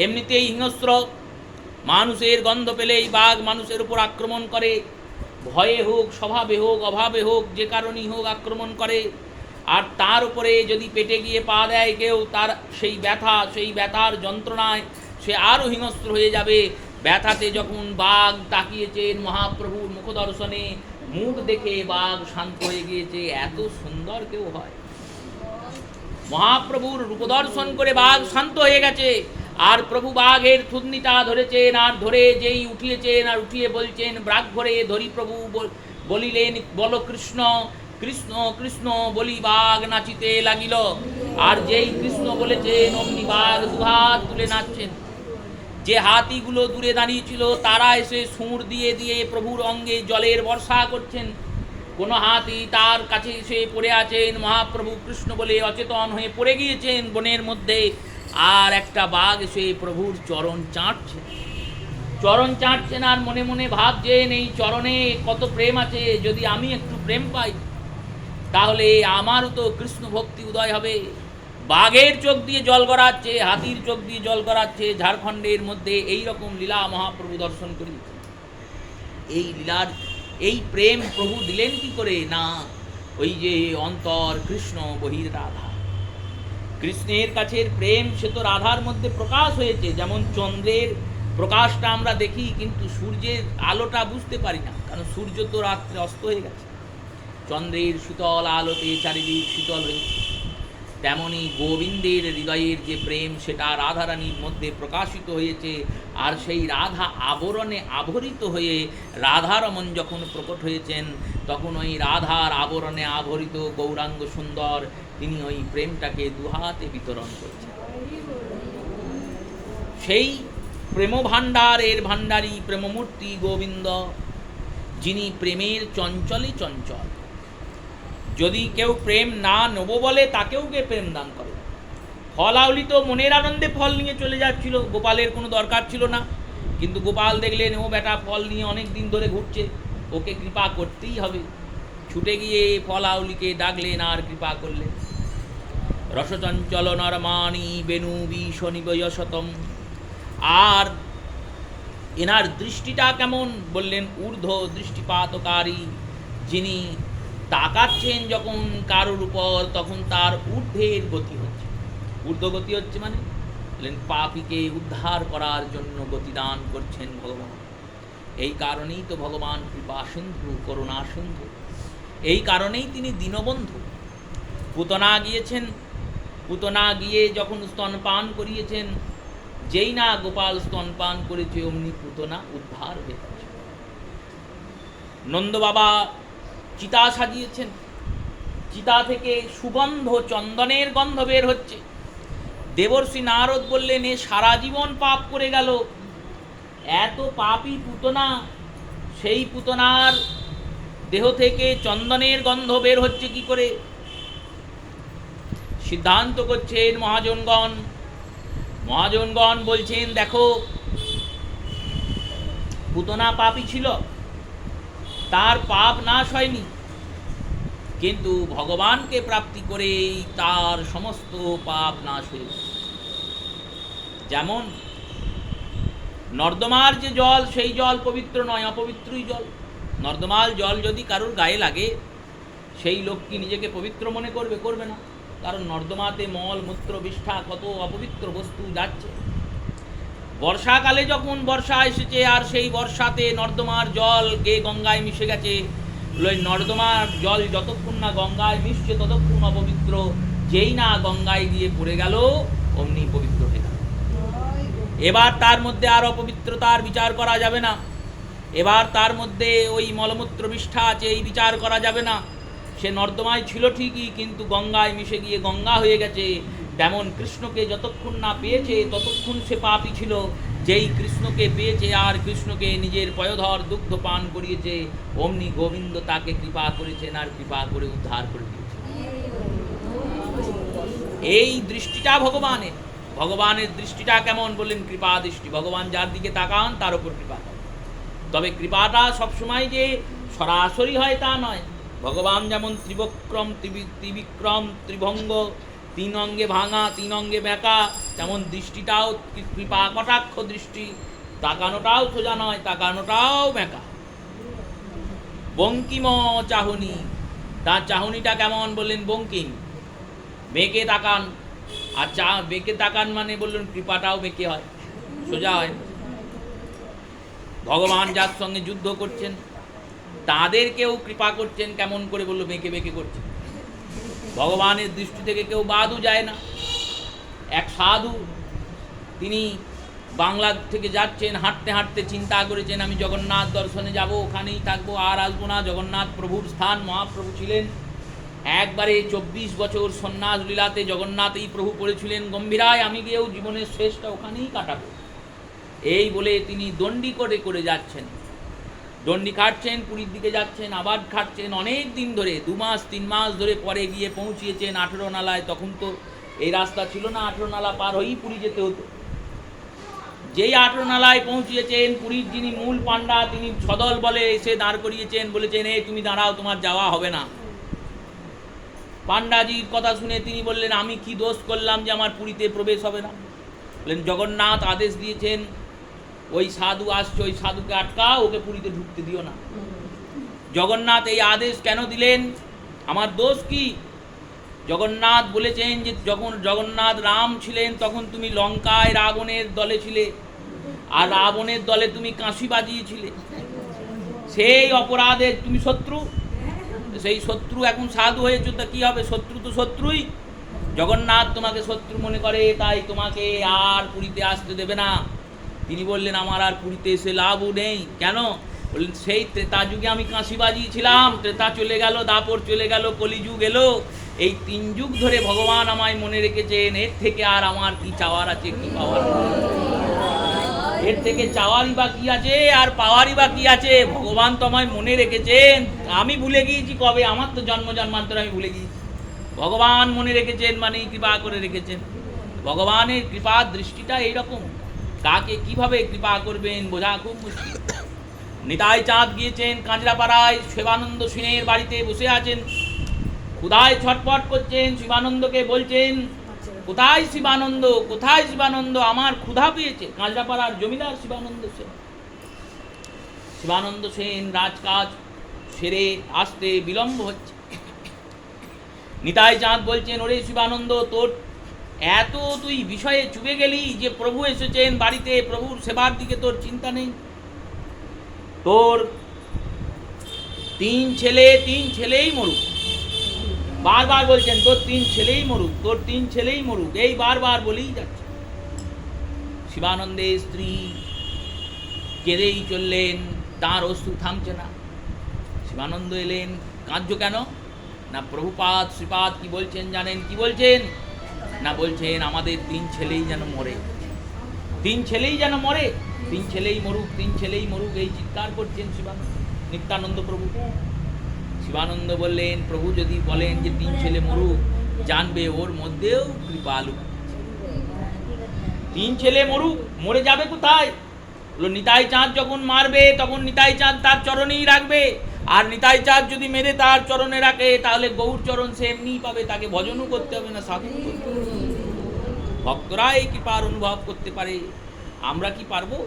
এমনিতেই হিংস্র, মানুষের গন্ধ পেলেই বাঘ মানুষের উপর আক্রমণ করে, ভয়ে হোক, স্বভাবে হোক, অভাবে হোক, যে কারণেই হোক আক্রমণ করে। আর তার উপরে যদি পেটে গিয়ে পা দেয় কেউ, তার সেই ব্যথা, সেই ব্যথার যন্ত্রণায় সে আরও হিংস্র হয়ে যাবে। ব্যথাতে যখন বাঘ তাকিয়েছেন মহাপ্রভুর মুখ দর্শনে, মুখ দেখে বাঘ শান্ত হয়ে গিয়েছে। এত সুন্দর কেউ হয়? মহাপ্রভুর রূপদর্শন করে বাঘ শান্ত হয়ে গেছে। আর প্রভু বাঘের থুতনিটা ধরেছেন, আর ধরে যেই উঠিয়েছেন আর উঠিয়ে বলছেন, ব্রাগ ভরে ধরি প্রভু বলিলেন, বলো কৃষ্ণ কৃষ্ণ কৃষ্ণ বলি বাঘ নাচিতে লাগিল। আর যেই কৃষ্ণ বলেছেন অমনি বাঘ দুহাত তুলে নাচছেন। যে হাতিগুলো দূরে দাঁড়িয়েছিল তারা এসে সুঁড় দিয়ে দিয়ে প্রভুর অঙ্গে জলের বর্ষা করছেন। কোনো হাতি তার কাছে এসে পড়ে আছেন, মহাপ্রভু কৃষ্ণ বলে অচেতন হয়ে পড়ে গিয়েছেন বনের মধ্যে। আর একটা বাঘ এসে প্রভুর চরণ চাটছেন আর মনে মনে ভাবছেন এই চরণে কত প্রেম আছে, যদি আমি একটু প্রেম পাই তাহলে আমারও তো কৃষ্ণ ভক্তি উদয় হবে। বাঘের চোখ দিয়ে জল গড়াচ্ছে, হাতির চোখ দিয়ে জল গড়াচ্ছে। ঝাড়খণ্ডের মধ্যে এই রকম লীলা মহাপ্রভু দর্শন করি। এই লীলার এই প্রেম প্রভু দিলেন কি করে? না, ওই যে অন্তর কৃষ্ণ বহির রাধা, কৃষ্ণের কাছের প্রেম সে তো রাধার মধ্যে প্রকাশ হয়েছে। যেমন চন্দ্রের প্রকাশটা আমরা দেখি, কিন্তু সূর্যের আলোটা বুঝতে পারি না, কারণ সূর্য তো রাত্রে অস্ত হয়ে গেছে। চন্দ্রের শীতল আলোতে চারিদিক শীতল হয়েছে। তেমনি গোবিন্দের হৃদয়ের যে প্রেম সেটা রাধারানীর মধ্যে প্রকাশিত হয়েছে। আর সেই রাধা আবরণে আবরিত হয়ে রাধারমণ যখন প্রকট হয়েছেন, তখন ওই রাধার আবরণে আবরিত গৌরাঙ্গ সুন্দর তিনি ওই প্রেমটাকে দুহাতে বিতরণ করছেন। সেই প্রেম ভাণ্ডারের ভাণ্ডারী প্রেমমূর্তি গোবিন্দ, যিনি প্রেমের চঞ্চলে চঞ্চল। যদি কেউ প্রেম না নেব বলে তাকেও কে প্রেম দান করে? ফলাউলি তো মনের আনন্দে ফল নিয়ে চলে যাচ্ছিল, গোপালের কোনো দরকার ছিল না। কিন্তু গোপাল দেখলেন ও বেটা ফল নিয়ে অনেক দিন ধরে ঘুরছে, ওকে কৃপা করতেই হবে। ছুটে গিয়ে ফলাউলিকে ডাকলেন আর কৃপা করলেন। রসচঞ্চল নরমাণী বেণু বিষ নিবয়সতম। আর এনার দৃষ্টিটা কেমন? বললেন ঊর্ধ্ব দৃষ্টিপাতকারী। যিনি তাকাচ্ছেন যখন কারোর উপর, তখন তার ঊর্ধ্বের গতি হচ্ছে। ঊর্ধ্বগতি হচ্ছে মানে বললেন পাপীকে উদ্ধার করার জন্য গতিদান করছেন ভগবান। এই কারণেই তো ভগবান কৃপা সিন্ধু, করুণা সিন্ধু। এই কারণেই তিনি দীনবন্ধু। পুতনা গিয়েছেন, পুতনা গিয়ে যখন স্তনপান করিয়েছেন, যেই না গোপাল স্তনপান করেছে অমনি পুতনা উদ্ধার হয়ে গেছে। নন্দ বাবা চিতা সাজিয়েছেন, চিতা থেকে সুগন্ধ চন্দনের গন্ধ বের হচ্ছে। দেবর্ষি নারদ বললেন এ সারা জীবন পাপ করে গেল, এত পাপী পুতনা, সেই পুতনার দেহ থেকে চন্দনের গন্ধ বের হচ্ছে কি করে? সিদ্ধান্ত করছেন মহাজনগণ। মহাজনগণ বলছেন দেখো, পুতনা পাপী ছিল, তার পাপ নাশ হয়নি, কিন্তু ভগবানকে প্রাপ্তি করেই তার সমস্ত পাপ নাশ হয়েছে। যেমন নর্দমার যে জল, সেই জল পবিত্র নয়, অপবিত্রই জল। নর্দমার জল যদি কারোর গায়ে লাগে, সেই লোক কি নিজেকে পবিত্র মনে করবে? করবে না, কারণ নর্দমাতে মল মূত্র বিষ্ঠা কত অপবিত্র বস্তু যাচ্ছে। বর্ষাকালে যখন বর্ষা এসেছে আর সেই বর্ষাতে নর্দমার জল গিয়ে গঙ্গায় মিশে গেছে, নর্দমার জল যতক্ষণ না গঙ্গায় মিশছে ততক্ষণ অপবিত্র। যেই না গঙ্গায় গিয়ে পড়ে গেল অমনি পবিত্র হয়ে গেল। এবার তার মধ্যে আর অপবিত্রতার বিচার করা যাবে না। এবার তার মধ্যে ওই মলমূত্র বিষ্ঠা আছে, এই বিচার করা যাবে না। সে নর্দমায় ছিল ঠিকই, কিন্তু গঙ্গায় মিশে গিয়ে গঙ্গা হয়ে গেছে। তেমন কৃষ্ণকে যতক্ষণ না পেয়েছে ততক্ষণ সে পাপী ছিল। যেই কৃষ্ণকে পেয়েছে আর কৃষ্ণকে নিজের পয়োধর দুগ্ধ পান করিয়েছে, অমনি গোবিন্দ তাকে কৃপা করেছেন আর কৃপা করে উদ্ধার করে দিয়েছে। এই দৃষ্টিটা ভগবানের দৃষ্টিটা কেমন বললেন? কৃপা দৃষ্টি। ভগবান যার দিকে তাকান তার উপর কৃপা করেন। তবে কৃপাটা সবসময় যে সরাসরি হয় তা নয়। ভগবান যেমন ত্রিবক্রম, ত্রিবিক্রম, ত্রিভঙ্গ, তিন অঙ্গে ভাঙা, তিন অঙ্গে বেঁকা, তেমন দৃষ্টিটাও কৃপা কটাক্ষ দৃষ্টি। তাকানোটাও সোজা নয়, তাকানোটাও বেঁকা। বঙ্কিম চাহনি, তার চাহনিটা কেমন বললেন? বঙ্কিম, বেঁকে তাকান। আর বেঁকে তাকান মানে বললেন কৃপাটাও বেঁকে হয়, সোজা হয়। ভগবান যার সঙ্গে যুদ্ধ করছেন তাদেরকেও কৃপা করছেন কেমন করে? বললো বেঁকে বেঁকে করছেন। ভগবানের দৃষ্টি থেকে কেউ বাদও যায় না। এক সাধু, তিনি বাংলা থেকে যাচ্ছেন, হাঁটতে হাঁটতে চিন্তা করেছেন আমি জগন্নাথ দর্শনে যাব, ওখানেই থাকবো, আর আসবো না। জগন্নাথ প্রভুর স্থান, মহাপ্রভু ছিলেন। একবারে 24 বছর সন্ন্যাস লীলাতে জগন্নাথই প্রভু পড়েছিলেন গম্ভীরায়, আমি গিয়েও জীবনের শেষটা ওখানেই কাটাবো। এই বলে তিনি দণ্ডি করে যাচ্ছেন। দণ্ডি খাটছেন, পুরীর দিকে যাচ্ছেন, আবার খাটছেন অনেক দিন ধরে, 2 মাস 3 মাস ধরে। পরে গিয়ে পৌঁছিয়েছেন 18 নালায়। তখন তো এই রাস্তা ছিল না, 18 নালা পার হয়েই পুরী যেতে হতো। যেই 18 নালায় পৌঁছিয়েছেন, পুরীর যিনি মূল পাণ্ডা তিনি সদল বলে এসে দাঁড় করিয়েছেন, বলেছেন এই তুমি দাঁড়াও, তোমার যাওয়া হবে না। পাণ্ডাজির কথা শুনে তিনি বললেন আমি কি দোষ করলাম যে আমার পুরীতে প্রবেশ হবে না? বললেন জগন্নাথ আদেশ দিয়েছেন, ওই সাধু আসছে, ওই সাধুকে আটকাও, ওকে পুরীতে ঢুকতে দিও না। জগন্নাথ এই আদেশ কেন দিলেন? আমার দোষ কি? জগন্নাথ বলেছেন যে যখন জগন্নাথ রাম ছিলেন তখন তুমি লঙ্কায় রাবণের দলে ছিলে, আর রাবণের দলে তুমি কাঁসি বাজিয়েছিলে। সেই অপরাধে তুমি শত্রু, সেই শত্রু এখন সাধু হয়েছ, তা কী হবে? শত্রু তো শত্রুই। জগন্নাথ তোমাকে শত্রু মনে করে, তাই তোমাকে আর পুরীতে আসতে দেবে না। তিনি বললেন আমার আর পুরীতে এসে লাভও নেই। কেন? বললেন সেই ত্রেতা যুগে আমি কাঁসি বাজিয়েছিলাম, ত্রেতা চলে গেল, দাপর চলে গেল, কলিযুগ এলো। এই 3 যুগ ধরে ভগবান আমায় মনে রেখেছেন। এর থেকে আর আমার কি চাওয়ার আছে, কি পাওয়ার? এর থেকে চাওয়ারই বা কি আছে, আর পাওয়ারই বা কি আছে? ভগবান তো আমায় মনে রেখেছেন। আমি ভুলে গিয়েছি কবে? আমার তো জন্ম জন্মান্তর আমি ভুলে গিয়েছি। ভগবান মনে রেখেছেন মানেই কৃপা করে রেখেছেন। ভগবানের কৃপার দৃষ্টিটা এইরকম। কাকে কিভাবে কৃপা করবেন বোঝা খুব মুশকিল। নিতাই চাঁদ গিয়েছেন কাঁচরাপাড়ায়, শিবানন্দ সিংহের বাড়িতে বসে আছেন, ক্ষুধায় ছটফট করছেন। শিবানন্দকে বলছেন কোথায় শিবানন্দ, কোথায় শিবানন্দ, আমার ক্ষুধা পেয়েছে। কাঁচরাপাড়ার জমিদার শিবানন্দ সেন। শিবানন্দ সেন রাজকাজ সেরে আসতে বিলম্ব হচ্ছে। নিতাই চাঁদ বলছেন ওরে শিবানন্দ, তোর এত তুই বিষয়ে চুবে গেলি যে প্রভু এসেছেন বাড়িতে, প্রভুর সেবার দিকে তোর চিন্তা নেই। তোর 3 ছেলে, 3 ছেলেই মরুক। বারবার বলছেন তোর 3 ছেলেই মরুক, তোর 3 ছেলেই মরুক, এই বারবার বলেই যাচ্ছে। শিবানন্দের স্ত্রী কেঁদেই চললেন, তাঁর অশ্রু থামছে না। শিবানন্দ এলেন, কাঁদছো কেন? না প্রভুপাদ শ্রীপাদ কি বলছেন জানেন? কি বলছেন? না বলছেন আমাদের 3 ছেলেই যেন মরে, 3 ছেলেই যেন মরে, 3 ছেলেই মরুক, 3 ছেলেই মরুক, এই চিৎকার করছেন শিবানন্দ, নিত্যানন্দ প্রভু। শিবানন্দ বললেন প্রভু যদি বলেন যে 3 ছেলে মরুক, জানবে ওর মধ্যেও কৃপা লুকানো আছে। 3 ছেলে মরুক, মরে যাবে কোথায়? বলল নিতাই চাঁদ যখন মারবে তখন নিতাই চাঁদ তার চরণেই রাখবে, আর নিতাই চাঁদ যদি মেরে তার চরণে রাখে তাহলে গৌর চরণ সে এমনিই পাবে, তাকে ভজনও করতে হবে না, সাধন করতে হবে। ভক্তরা এই কৃপার অনুভব করতে পারে, আমরা কি পারবো?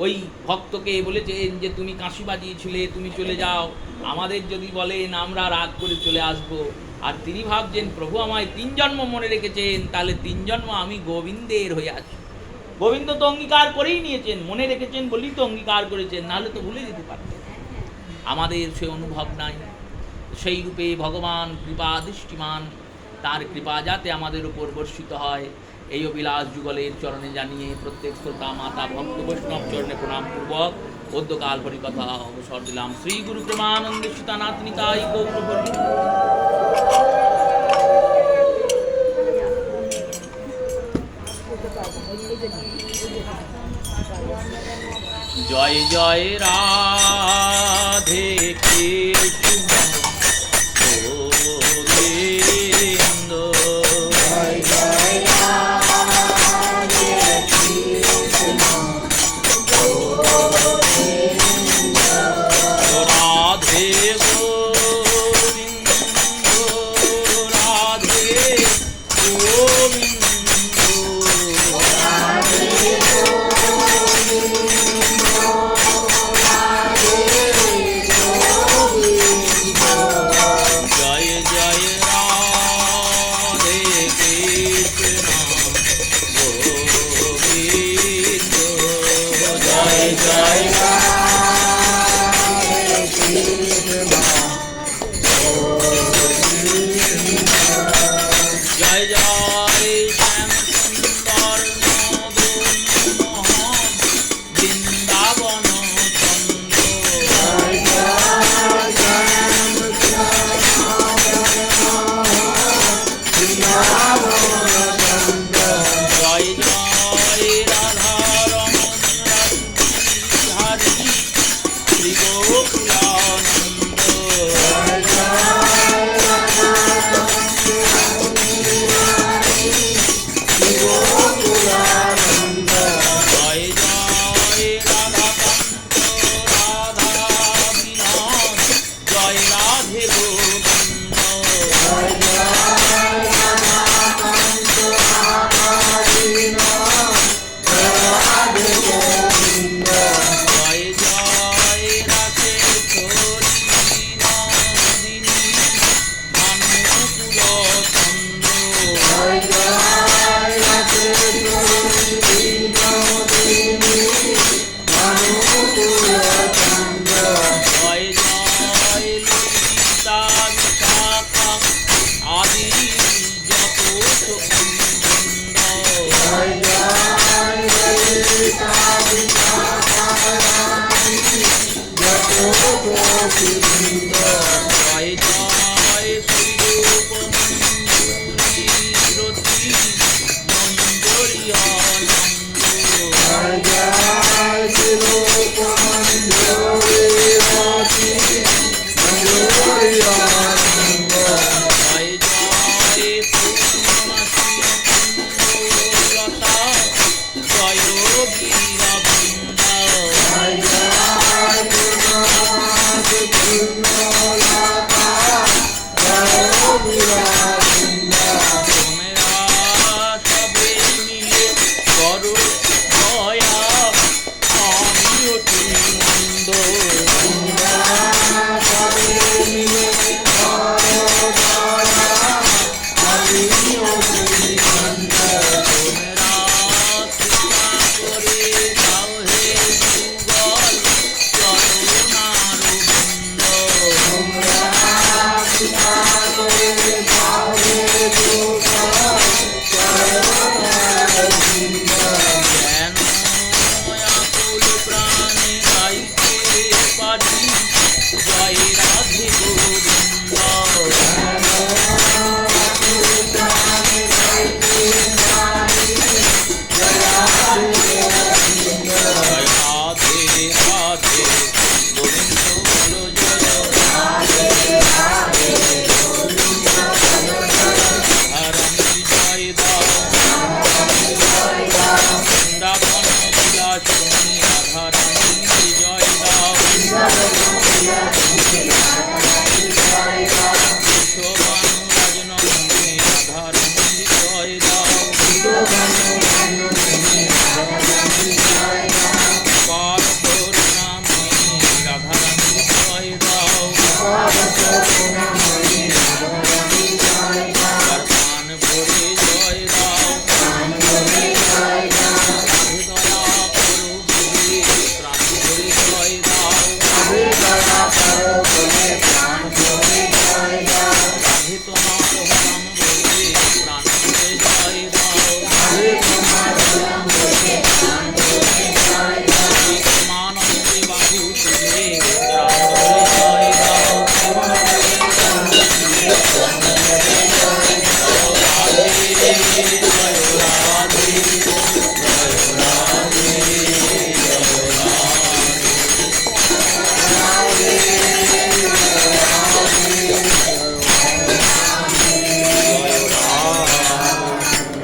ওই ভক্তকে বলেছেন যে তুমি কাঁসি বাজিয়েছিলে, তুমি চলে যাও। আমাদের যদি বলেন আমরা রাগ করে চলে আসব, আর তিনি ভাবছেন প্রভু আমায় 3 জন্ম মনে রেখেছেন, তাহলে 3 জন্ম আমি গোবিন্দের হয়ে আছি। গোবিন্দ তো অঙ্গীকার করেই নিয়েছেন, মনে রেখেছেন বলেই তো অঙ্গীকার করেছেন, নাহলে তো ভুলে যেতে পারতেন। আমাদের সে অনুভব নাই। সেই রূপে ভগবান কৃপা দৃষ্টিমান, তার কৃপা যাতে আমাদের উপর বর্ষিত হয়, এই অভিলাষ যুগলের চরণে জানিয়ে প্রত্যেক শ্রোতা মাতা ভক্ত বৈষ্ণব চরণে প্রণাম পূর্বক পদ্যকাল হরিকথা অবসর দিলাম। শ্রী গুরু প্রেমানন্দে সীতানাথ নিতাই গৌর হরি। জয় জয় রাধে কৃষ্ণ গোবিন্দ, জয় জয় রাধে কৃষ্ণ গোবিন্দ, রাধে গোবিন্দ, রাধে গোবিন্দ, জয় জয় রাধে কৃষ্ণ গোবিন্দ, জয় জয় জয় জয় শ্যাম সুন্দর মদন মোহন বৃন্দ